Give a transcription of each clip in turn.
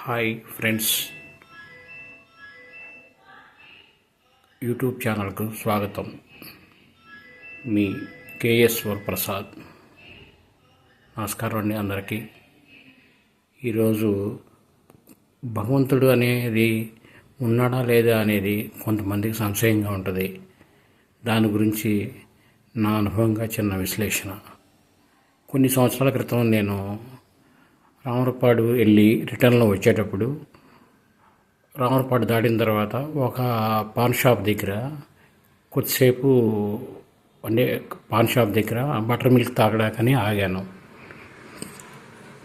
Hi friends, YouTube ఛానల్కు స్వాగతం. మీ KS Varaprasad. నమస్కారం అండి అందరికీ. ఈరోజు భగవంతుడు అనేది ఉన్నాడా లేదా అనేది కొంతమందికి సంశయంగా ఉంటుంది. దాని గురించి నా అనుభవంగా చిన్న విశ్లేషణ. కొన్ని సంవత్సరాల క్రితం నేను రామరపాడు వెళ్ళి రిటర్న్లో వచ్చేటప్పుడు, రామరపాడు దాటిన తర్వాత ఒక పాన్ షాప్ దగ్గర కొద్దిసేపు పాన్ షాప్ దగ్గర బటర్ మిల్క్ తాగడానికని ఆగాను.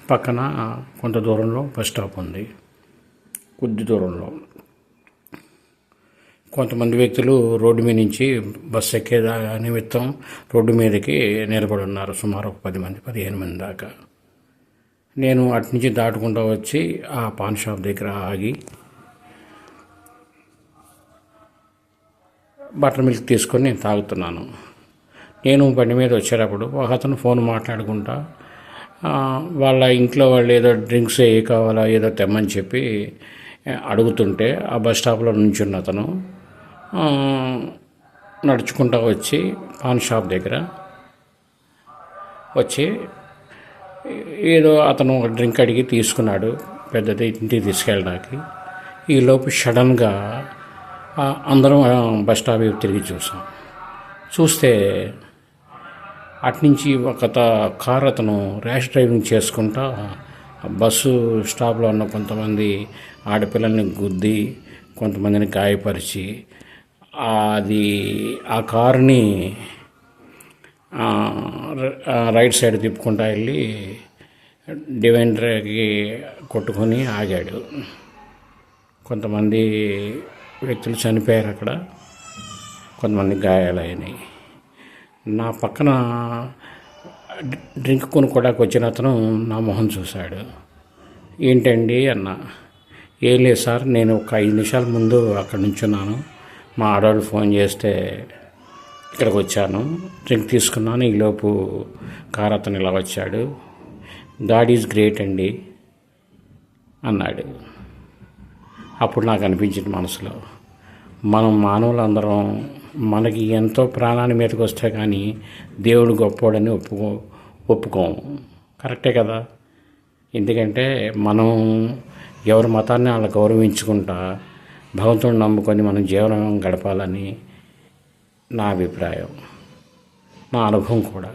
పక్కన కొంత దూరంలో బస్ స్టాప్ ఉంది. కొద్ది దూరంలో కొంతమంది వ్యక్తులు రోడ్డు మీద నుంచి బస్సు ఎక్కేదా నిమిత్తం రోడ్డు మీదకి నిలబడి ఉన్నారు. సుమారు 10-15 మంది దాకా. నేను అటు నుంచి దాటుకుంటూ వచ్చి ఆ పాన్ షాప్ దగ్గర ఆగి బటర్ మిల్క్ తీసుకొని నేను తాగుతున్నాను. నేను బండి మీద వచ్చేటప్పుడు ఒక అతను ఫోన్ మాట్లాడుకుంటా వాళ్ళ ఇంట్లో వాళ్ళు ఏదో డ్రింక్స్ ఏ కావాలా ఏదో తెమ్మని చెప్పి అడుగుతుంటే, ఆ బస్ స్టాప్లో నుంచున్న అతను నడుచుకుంటూ వచ్చి పాన్ షాప్ దగ్గర వచ్చి ఏదో అతను ఒక డ్రింక్ అడిగి తీసుకున్నాడు, పెద్దది, ఇంటికి తీసుకెళ్ళడానికి. ఈలోపు సడన్గా అందరం బస్ స్టాప్ తిరిగి చూస్తే అట్నుంచి ఒక కారు అతను ర్యాష్ డ్రైవింగ్ చేసుకుంటా బస్సు స్టాప్లో ఉన్న కొంతమంది ఆడపిల్లల్ని గుద్ది కొంతమందిని గాయపరిచి ఆ కారుని రైట్ సైడ్ తిప్పుకుంటా వెళ్ళి డివైడర్కి కొట్టుకొని ఆగాడు. కొంతమంది వ్యక్తులు చనిపోయారు అక్కడ, కొంతమంది గాయాలైనాయి. నా పక్కన డ్రింక్ కొనుక్కోడానికి వచ్చిన అతను నా మొహం చూశాడు. ఏంటండి అన్న. ఏం లేదు సార్, నేను ఒక 5 నిమిషాల ముందు అక్కడ నుంచున్నాను, మా ఆడవాళ్ళు ఫోన్ చేస్తే ఇక్కడికి వచ్చాను, డ్రింక్ తీసుకున్నాను, ఈలోపు కారు అతను ఇలా వచ్చాడు, గాడ్ ఈజ్ గ్రేట్ అండి అన్నాడు. అప్పుడు నాకు అనిపించింది మనసులో, మనం మానవులందరం మనకి ఎంతో ప్రాణాన్ని మీదకి వస్తే కానీ దేవుడు గొప్పోడని ఒప్పుకోము. కరెక్టే కదా. ఎందుకంటే మనం ఎవరి మతాన్ని వాళ్ళ గౌరవించుకుంటా భగవంతుడిని నమ్ముకొని మనం జీవనం గడపాలని నా అభిప్రాయం, నా అనుభవం కూడా.